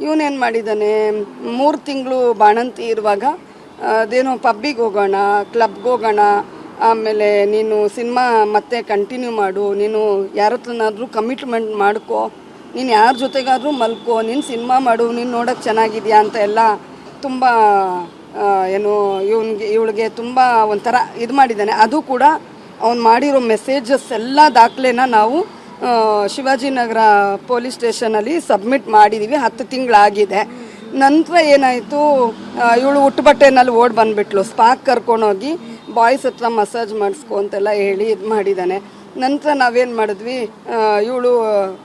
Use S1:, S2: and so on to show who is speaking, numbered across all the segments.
S1: ಇವನೇನು ಮಾಡಿದ್ದಾನೆ, 3 ತಿಂಗಳು ಬಾಣಂತಿ ಇರುವಾಗ ಅದೇನೋ ಪಬ್ಬಿಗೆ ಹೋಗೋಣ, ಕ್ಲಬ್ಗೆ ಹೋಗೋಣ, ಆಮೇಲೆ ನೀನು ಸಿನಿಮಾ ಮತ್ತೆ ಕಂಟಿನ್ಯೂ ಮಾಡು, ನೀನು ಯಾರ ಹತ್ರನಾದ್ರೂ ಕಮಿಟ್ಮೆಂಟ್ ಮಾಡ್ಕೋ, ನೀನು ಯಾರ ಜೊತೆಗಾದ್ರೂ ಮಲ್ಕೋ, ನೀನು ಸಿನಿಮಾ ಮಾಡು, ನೀನು ನೋಡೋಕ್ಕೆ ಚೆನ್ನಾಗಿದೆಯಾ ಅಂತ ಎಲ್ಲ ತುಂಬ ಏನು ಇವಳಿಗೆ ತುಂಬ ಒಂಥರ ಇದು ಮಾಡಿದ್ದಾನೆ. ಅದು ಕೂಡ ಅವ್ನು ಮಾಡಿರೋ ಮೆಸೇಜಸ್ ಎಲ್ಲ ದಾಖಲೆನ ನಾವು ಶಿವಾಜಿನಗರ ಪೊಲೀಸ್ ಸ್ಟೇಷನಲ್ಲಿ ಸಬ್ಮಿಟ್ ಮಾಡಿದ್ದೀವಿ. 10 ತಿಂಗಳಾಗಿದೆ. ನಂತರ ಏನಾಯಿತು, ಇವಳು ಹುಟ್ಟುಬಟ್ಟೆನಲ್ಲಿ ಓಡಿ ಬಂದುಬಿಟ್ಲು. ಸ್ಪಾಕ್ ಕರ್ಕೊಂಡೋಗಿ ಬಾಯ್ಸ್ ಹತ್ರ ಮಸಾಜ್ ಮಾಡಿಸ್ಕೊ ಅಂತೆಲ್ಲ ಹೇಳಿ ಇದು ಮಾಡಿದ್ದಾನೆ. ನಂತರ ನಾವೇನು ಮಾಡಿದ್ವಿ, ಇವಳು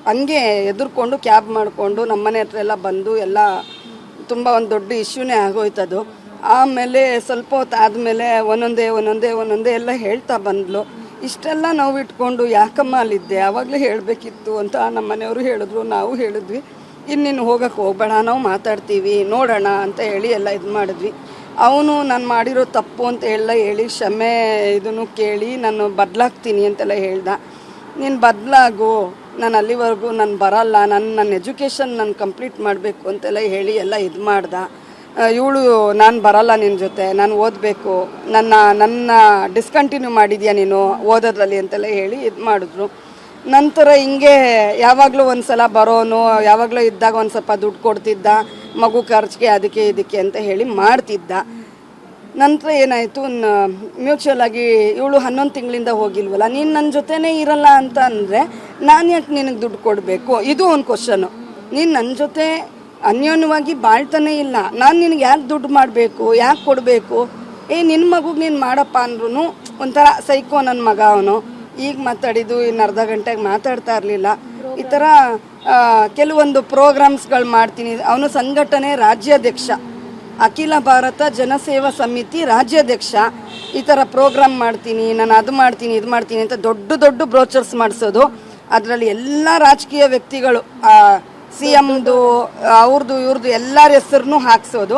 S1: ಹಂಗೆ ಎದುರ್ಕೊಂಡು ಕ್ಯಾಬ್ ಮಾಡಿಕೊಂಡು ನಮ್ಮನೆ ಹತ್ರ ಎಲ್ಲ ಬಂದು ಎಲ್ಲ ತುಂಬ ಒಂದು ದೊಡ್ಡ ಇಶ್ಯೂನೇ ಆಗೋಯ್ತದು. ಆಮೇಲೆ ಸ್ವಲ್ಪ ಹೊತ್ತು ಆದಮೇಲೆ ಒಂದೊಂದೇ ಎಲ್ಲ ಹೇಳ್ತಾ ಬಂದ್ಲು. ಇಷ್ಟೆಲ್ಲ ನಾವು ಇಟ್ಕೊಂಡು ಯಾಕಮ್ಮ ಅಲ್ಲಿದ್ದೆ, ಆವಾಗಲೇ ಹೇಳಬೇಕಿತ್ತು ಅಂತ ನಮ್ಮ ಮನೆಯವರು ಹೇಳಿದ್ರು, ನಾವು ಹೇಳಿದ್ವಿ. ಇನ್ನಿನ್ನು ಹೋಗೋಕ್ಕೆ ಹೋಗಬೇಡ, ನಾವು ಮಾತಾಡ್ತೀವಿ, ನೋಡೋಣ ಅಂತ ಹೇಳಿ ಎಲ್ಲ ಇದು ಮಾಡಿದ್ವಿ. ಅವನು ನಾನು ಮಾಡಿರೋ ತಪ್ಪು ಅಂತ ಹೇಳಿ ಕ್ಷಮೆ ಇದನ್ನು ಕೇಳಿ ನಾನು ಬದಲಾಗ್ತೀನಿ ಅಂತೆಲ್ಲ ಹೇಳ್ದ. ನೀನು ಬದಲಾಗು, ನಾನು ಅಲ್ಲಿವರೆಗೂ ನಾನು ಬರಲ್ಲ, ನನ್ನ ಎಜುಕೇಷನ್ ನಾನು ಕಂಪ್ಲೀಟ್ ಮಾಡಬೇಕು ಅಂತೆಲ್ಲ ಹೇಳಿ ಎಲ್ಲ ಇದು ಮಾಡ್ದ. ಇವಳು ನಾನು ಬರಲ್ಲ ನಿನ್ನ ಜೊತೆ, ನಾನು ಓದಬೇಕು, ನನ್ನ ಡಿಸ್ಕಂಟಿನ್ಯೂ ಮಾಡಿದ್ಯಾ ನೀನು ಓದೋದ್ರಲ್ಲಿ ಅಂತೆಲ್ಲ ಹೇಳಿ ಇದು ಮಾಡಿದ್ರು. ನಂತರ ಹಿಂಗೆ ಯಾವಾಗಲೂ ಒಂದು ಸಲ ಬರೋನು, ಯಾವಾಗಲೂ ಇದ್ದಾಗ ಒಂದು ಸ್ವಲ್ಪ ದುಡ್ಡು ಕೊಡ್ತಿದ್ದ, ಮಗು ಖರ್ಚಿಗೆ ಅದಕ್ಕೆ ಇದಕ್ಕೆ ಅಂತ ಹೇಳಿ ಮಾಡ್ತಿದ್ದ. ನಂತರ ಏನಾಯಿತು, ಮ್ಯೂಚುವಲ್ ಆಗಿ ಇವಳು 11 ತಿಂಗಳಿಂದ ಹೋಗಿಲ್ವಲ್ಲ, ನೀನು ನನ್ನ ಜೊತೆನೇ ಇರಲ್ಲ ಅಂತ ಅಂದರೆ ನಾನು ಯಾಕೆ ನಿನಗೆ ದುಡ್ಡು ಕೊಡಬೇಕು, ಇದು ಒಂದು ಕ್ವಶನು. ನೀನು ನನ್ನ ಜೊತೆ ಅನ್ಯೋನ್ಯವಾಗಿ ಬಾಳ್ತಾನೆ ಇಲ್ಲ, ನಾನು ನಿನಗೆ ಯಾಕೆ ದುಡ್ಡು ಮಾಡಬೇಕು, ಯಾಕೆ ಕೊಡಬೇಕು, ನಿನ್ನ ಮಗುಗೆ ನೀನು ಮಾಡಪ್ಪ ಅಂದ್ರೂ ಒಂಥರ ಸೈಕೋ ನನ್ನ ಮಗ ಅವನು. ಈಗ ಮಾತಾಡಿದ್ದು ಇನ್ನು ಅರ್ಧ ಗಂಟೆಗೆ ಮಾತಾಡ್ತಾ ಇರಲಿಲ್ಲ. ಈ ಥರ ಕೆಲವೊಂದು ಪ್ರೋಗ್ರಾಮ್ಸ್ಗಳು ಮಾಡ್ತೀನಿ. ಅವನು ಸಂಘಟನೆ ರಾಜ್ಯಾಧ್ಯಕ್ಷ, ಅಖಿಲ ಭಾರತ ಜನಸೇವಾ ಸಮಿತಿ ರಾಜ್ಯಾಧ್ಯಕ್ಷ. ಈ ಥರ ಪ್ರೋಗ್ರಾಮ್ ಮಾಡ್ತೀನಿ, ನಾನು ಅದು ಮಾಡ್ತೀನಿ ಇದು ಮಾಡ್ತೀನಿ ಅಂತ ದೊಡ್ಡ ಬ್ರೋಚರ್ಸ್ ಮಾಡಿಸೋದು. ಅದರಲ್ಲಿ ಎಲ್ಲ ರಾಜಕೀಯ ವ್ಯಕ್ತಿಗಳು, CMದು ಅವ್ರದ್ದು ಇವ್ರದ್ದು ಎಲ್ಲರ ಹೆಸರನ್ನು ಹಾಕ್ಸೋದು.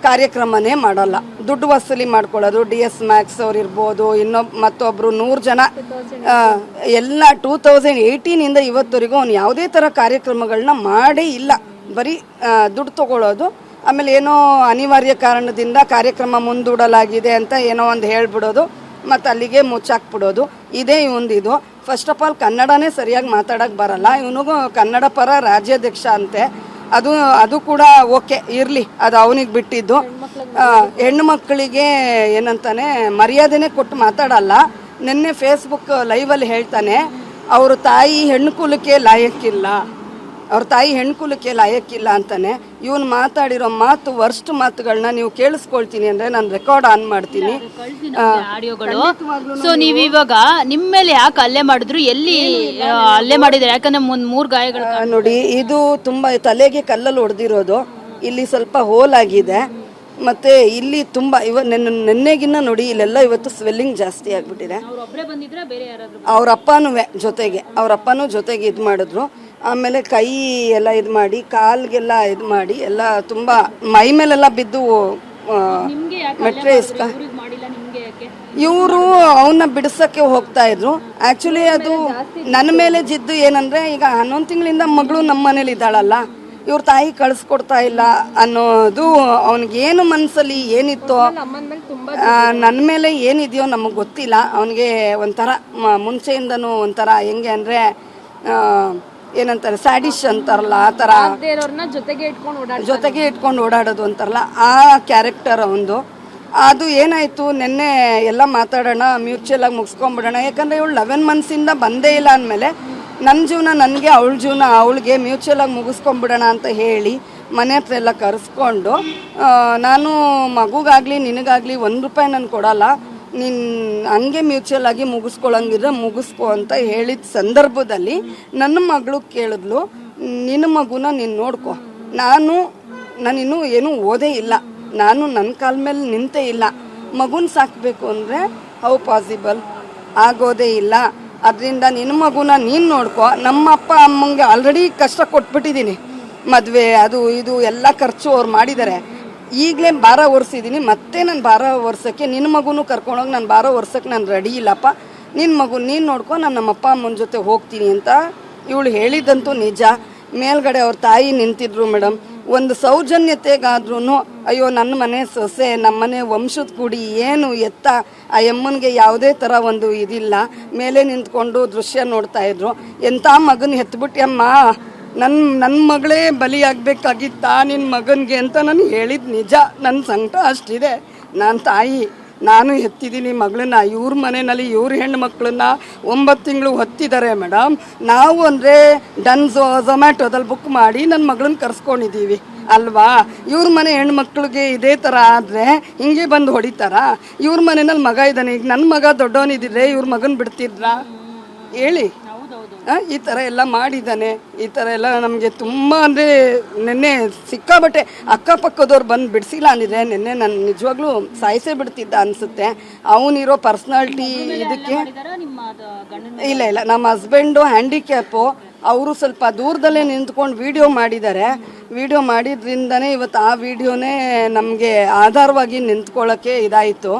S1: ಕಾರ್ಯಕ್ರಮನೇ ಮಾಡಲ್ಲ, ದುಡ್ಡು ವಸೂಲಿ ಮಾಡ್ಕೊಳ್ಳೋದು. DS ಮ್ಯಾಕ್ಸ್ ಅವ್ರು ಇರ್ಬೋದು, ಮತ್ತೊಬ್ಬರು 100 ಜನ ಎಲ್ಲ 2018ಇಂದ ಇವತ್ತವರೆಗೂ ಅವ್ನು ಯಾವುದೇ ಥರ ಕಾರ್ಯಕ್ರಮಗಳನ್ನ ಮಾಡೇ ಇಲ್ಲ. ಬರೀ ದುಡ್ಡು ತೊಗೊಳ್ಳೋದು. ಆಮೇಲೆ ಏನೋ ಅನಿವಾರ್ಯ ಕಾರಣದಿಂದ ಕಾರ್ಯಕ್ರಮ ಮುಂದೂಡಲಾಗಿದೆ ಅಂತ ಏನೋ ಒಂದು ಹೇಳ್ಬಿಡೋದು, ಮತ್ತು ಅಲ್ಲಿಗೆ ಮುಚ್ಚಾಕ್ಬಿಡೋದು. ಇದೇ ಇವಂದಿದು. ಫಸ್ಟ್ ಆಫ್ ಆಲ್ ಕನ್ನಡನೇ ಸರಿಯಾಗಿ ಮಾತಾಡೋಕ್ಕೆ ಬರಲ್ಲ. ಇವನಿಗೂ ಕನ್ನಡ ಪರ ರಾಜ್ಯಾಧ್ಯಕ್ಷ ಅಂತೆ. ಅದು ಕೂಡ ಓಕೆ ಇರಲಿ, ಅದು ಅವನಿಗೆ ಬಿಟ್ಟಿದ್ದು. ಹೆಣ್ಣು ಮಕ್ಕಳಿಗೆ ಏನಂತಾನೆ ಮರ್ಯಾದೆನೇ ಕೊಟ್ಟು ಮಾತಾಡಲ್ಲ. ನಿನ್ನೆ ಫೇಸ್ಬುಕ್ ಲೈವಲ್ಲಿ ಹೇಳ್ತಾನೆ, ಅವ್ರ ತಾಯಿ ಹೆಣ್ಣು ಕುಲಕ್ಕೆ ಲಾಯಕ್ಕಿಲ್ಲ, ಅವ್ರ ತಾಯಿ ಹೆಣ್ಕುಲಕ್ಕೆ ಲಾಯಕ್ಕಿಲ್ಲ ಅಂತಾನೆ. ಇವನು ಮಾತಾಡಿರೋ ಮಾತು ವರ್ಸ್ಟ್ ಮಾತುಗಳನ್ನ ನೀವು ಕೇಳಿಸ್ಕೊಳ್ತೀನಿ ಅಂದ್ರೆ ನಾನು ರೆಕಾರ್ಡ್ ಆನ್ ಮಾಡ್ತೀನಿ
S2: ಆಡಿಯೋಗಳು. ಸೊ ನೀವು ಇವಾಗ ನಿಮ್ಮ ಮೇಲೆ ಯಾಕೆ ಹಲ್ಲೆ ಮಾಡಿದ್ರು, ಎಲ್ಲಿ ಹಲ್ಲೆ ಮಾಡಿದ್ರೆ? ಯಾಕಂದ್ರೆ 3 ಗಾಯಗಳು
S1: ನೋಡಿ, ಇದು ತುಂಬಾ ತಲೆಗೆ ಕಲ್ಲಲ್ಲಿ ಹೊಡೆದಿರೋದು. ಇಲ್ಲಿ ಸ್ವಲ್ಪ ಹೋಲ್ ಆಗಿದೆ, ಮತ್ತೆ ಇಲ್ಲಿ ತುಂಬಾ ನೆನ್ನೆಗಿನ್ನ ನೋಡಿ ಇಲ್ಲೆಲ್ಲ ಇವತ್ತು ಸ್ವೆಲ್ಲಿಂಗ್ ಜಾಸ್ತಿ ಆಗ್ಬಿಟ್ಟಿದೆ. ಅವ್ರ ಅಪ್ಪನೂ ಜೊತೆಗೆ ಇದು ಮಾಡಿದ್ರು. ಆಮೇಲೆ ಕೈ ಎಲ್ಲ ಇದು ಮಾಡಿ, ಕಾಲ್ಗೆಲ್ಲ ಇದು ಮಾಡಿ, ಎಲ್ಲ ತುಂಬ ಮೈ ಮೇಲೆಲ್ಲ ಬಿದ್ದು ಮೆಟ್ರೆ ಇಸ್ಕ ಇವರು ಅವನ್ನ ಬಿಡಿಸೋಕ್ಕೆ ಹೋಗ್ತಾ ಇದ್ರು. ಆ್ಯಕ್ಚುಲಿ ಅದು ನನ್ನ ಮೇಲೆ ಜಿದ್ದು ಏನಂದರೆ, ಈಗ 11 ತಿಂಗಳಿಂದ ಮಗಳು ನಮ್ಮ ಮನೇಲಿ ಇದ್ದಾಳಲ್ಲ, ಇವ್ರ ತಾಯಿ ಕಳಿಸ್ಕೊಡ್ತಾ ಇಲ್ಲ ಅನ್ನೋದು ಅವನಿಗೇನು ಮನಸ್ಸಲ್ಲಿ ಏನಿತ್ತೋ, ನನ್ನ ಮೇಲೆ ಏನಿದೆಯೋ ನಮಗೆ ಗೊತ್ತಿಲ್ಲ. ಅವನಿಗೆ ಒಂಥರ ಮುಂಚೆಯಿಂದನೂ ಒಂಥರ ಹೆಂಗೆ ಅಂದರೆ ಏನಂತಾರೆ, ಸ್ಯಾಡಿಶ್ ಅಂತಾರಲ್ಲ, ಆ ಥರ ಜೊತೆಗೆ ಇಟ್ಕೊಂಡು ಓಡಾಡೋದು ಅಂತಾರಲ್ಲ, ಆ ಕ್ಯಾರೆಕ್ಟರ್ ಅವನದು. ಅದು ಏನಾಯಿತು, ನಿನ್ನೆ ಎಲ್ಲ ಮಾತಾಡೋಣ, ಮ್ಯೂಚುವಲ್ ಆಗಿ ಮುಗಿಸ್ಕೊಂಡ್ಬಿಡೋಣ. ಯಾಕಂದರೆ ಇವಳು 11 ಮಂತ್ಸಿಂದ ಬಂದೇ ಇಲ್ಲ ಅಂದಮೇಲೆ ನನ್ನ ಜೀವನ ನನಗೆ, ಅವಳ ಜೀವನ ಅವಳಿಗೆ ಮ್ಯೂಚುವಲ್ ಆಗಿ ಮುಗಿಸ್ಕೊಂಡ್ಬಿಡೋಣ ಅಂತ ಹೇಳಿ ಮನೆ ಹತ್ರ ಎಲ್ಲ ಕರೆಸ್ಕೊಂಡು, ನಾನು ಮಗುಗಾಗಲಿ ನಿನಗಾಗಲಿ 1 ರೂಪಾಯಿ ನಾನು ಕೊಡಲ್ಲ, ನೀನು ಹಂಗೆ ಮ್ಯೂಚುವಲ್ ಆಗಿ ಮುಗಿಸ್ಕೊಳ್ಳಂಗಿದ್ರೆ ಮುಗಿಸ್ಕೊ ಅಂತ ಹೇಳಿದ ಸಂದರ್ಭದಲ್ಲಿ ನನ್ನ ಮಗಳು ಕೇಳಿದ್ಲು, ನಿನ್ನ ಮಗುನ ನೀನು ನೋಡ್ಕೊ, ನಾನಿನ್ನೂ ಏನೂ ಓದೇ ಇಲ್ಲ, ನಾನು ನನ್ನ ಕಾಲ ಮೇಲೆ ನಿಂತೇ ಇಲ್ಲ, ಮಗುನ ಸಾಕಬೇಕು ಅಂದರೆ ಹೌ ಪಾಸಿಬಲ್, ಆಗೋದೇ ಇಲ್ಲ. ಅದರಿಂದ ನಿನ್ನ ಮಗುನ ನೀನು ನೋಡ್ಕೊ, ನಮ್ಮ ಅಪ್ಪ ಅಮ್ಮಂಗೆ ಆಲ್ರೆಡಿ ಕಷ್ಟ ಕೊಟ್ಬಿಟ್ಟಿದ್ದೀನಿ, ಮದುವೆ ಅದು ಇದು ಎಲ್ಲ ಖರ್ಚು ಅವ್ರು ಮಾಡಿದ್ದಾರೆ, ಈಗಲೇ ಭಾರ ಹೊರಿಸಿದ್ದೀನಿ, ಮತ್ತೆ ನಾನು ಭಾರ ಹೊರ್ಸೋಕ್ಕೆ ನಿನ್ನ ಮಗುನೂ ಕರ್ಕೊಂಡೋಗಿ ನಾನು ಭಾರ ಹೊರ್ಸೋಕ್ಕೆ ನಾನು ರೆಡಿ ಇಲ್ಲಪ್ಪ, ನಿನ್ನ ಮಗು ನೀನು ನೋಡ್ಕೊ, ನಾನು ನಮ್ಮ ಅಪ್ಪ ಅಮ್ಮನ ಜೊತೆ ಹೋಗ್ತೀನಿ ಅಂತ ಇವಳು ಹೇಳಿದ್ದಂತೂ ನಿಜ. ಮೇಲ್ಗಡೆ ಅವ್ರ ತಾಯಿ ನಿಂತಿದ್ರು ಮೇಡಮ್. ಒಂದು ಸೌಜನ್ಯತೆಗಾದ್ರೂ ಅಯ್ಯೋ ನನ್ನ ಮನೆ ಸೊಸೆ, ನಮ್ಮನೆ ವಂಶದ ಕುಡಿ ಏನು ಎತ್ತ, ಆ ಯಮ್ಮನಿಗೆ ಯಾವುದೇ ಥರ ಒಂದು ಇದಿಲ್ಲ. ಮೇಲೆ ನಿಂತ್ಕೊಂಡು ದೃಶ್ಯ ನೋಡ್ತಾ ಇದ್ರು. ಎಂಥ ಮಗನ ಹೆತ್ಬಿಟ್ಯಮ್ಮ, ನನ್ನ ಮಗಳೇ ಬಲಿಯಾಗಬೇಕಾಗಿತ್ತಾ ನಿನ್ನ ಮಗನಿಗೆ ಅಂತ ನಾನು ಹೇಳಿದ ನಿಜ. ನನ್ನ ಸಂಕಟ ಅಷ್ಟಿದೆ. ನಾನು ತಾಯಿ, ನಾನು ಹೆತ್ತಿದ್ದೀನಿ ಮಗಳನ್ನ. ಇವ್ರ ಮನೆಯಲ್ಲಿ ಇವ್ರ ಹೆಣ್ಣು ಮಕ್ಕಳನ್ನ 9 ತಿಂಗಳು ಹೊತ್ತಿದ್ದಾರೆ ಮೇಡಮ್. ನಾವು ಅಂದರೆ ಝೊಮ್ಯಾಟೋದಲ್ಲಿ ಬುಕ್ ಮಾಡಿ ನನ್ನ ಮಗಳನ್ನ ಕರ್ಸ್ಕೊಂಡಿದ್ದೀವಿ ಅಲ್ವಾ. ಇವ್ರ ಮನೆ ಹೆಣ್ಮಕ್ಳಿಗೆ ಇದೇ ಥರ ಆದರೆ ಹಿಂಗೆ ಬಂದು ಹೊಡಿತಾರ? ಇವ್ರ ಮನೆಯಲ್ಲಿ ಮಗ ಇದ್ದಾನೆ. ಈಗ ನನ್ನ ಮಗ ದೊಡ್ಡವನಿದ್ದರೆ ಇವ್ರ ಮಗನ ಬಿಡ್ತಿದ್ರಾ ಹೇಳಿ? ಈ ಥರ ಎಲ್ಲ ಮಾಡಿದ್ದಾನೆ. ಈ ಥರ ಎಲ್ಲ ನಮಗೆ ತುಂಬ ಅಂದರೆ ನಿನ್ನೆ ಸಿಕ್ಕಾಬಟ್ಟೆ ಅಕ್ಕಪಕ್ಕದವ್ರು ಬಂದು ಬಿಡಿಸಿಲ್ಲ ಅಂದಿದ್ರೆ ನಿನ್ನೆ ನಾನು ನಿಜವಾಗ್ಲೂ ಸಾಯಿಸೇ ಬಿಡ್ತಿದ್ದ ಅನಿಸುತ್ತೆ. ಅವನಿರೋ ಪರ್ಸ್ನಾಲಿಟಿ ಇದಕ್ಕೆ. ಇಲ್ಲ ನಮ್ಮ ಹಸ್ಬೆಂಡು ಹ್ಯಾಂಡಿಕ್ಯಾಪು. ಅವರು ಸ್ವಲ್ಪ ದೂರದಲ್ಲೇ ನಿಂತ್ಕೊಂಡು ವಿಡಿಯೋ ಮಾಡಿದ್ದಾರೆ. ವಿಡಿಯೋ ಮಾಡಿದ್ರಿಂದನೇ ಇವತ್ತು ಆ ವಿಡಿಯೋನೇ ನಮಗೆ ಆಧಾರವಾಗಿ ನಿಂತ್ಕೊಳ್ಳೋಕ್ಕೆ ಇದಾಯಿತು.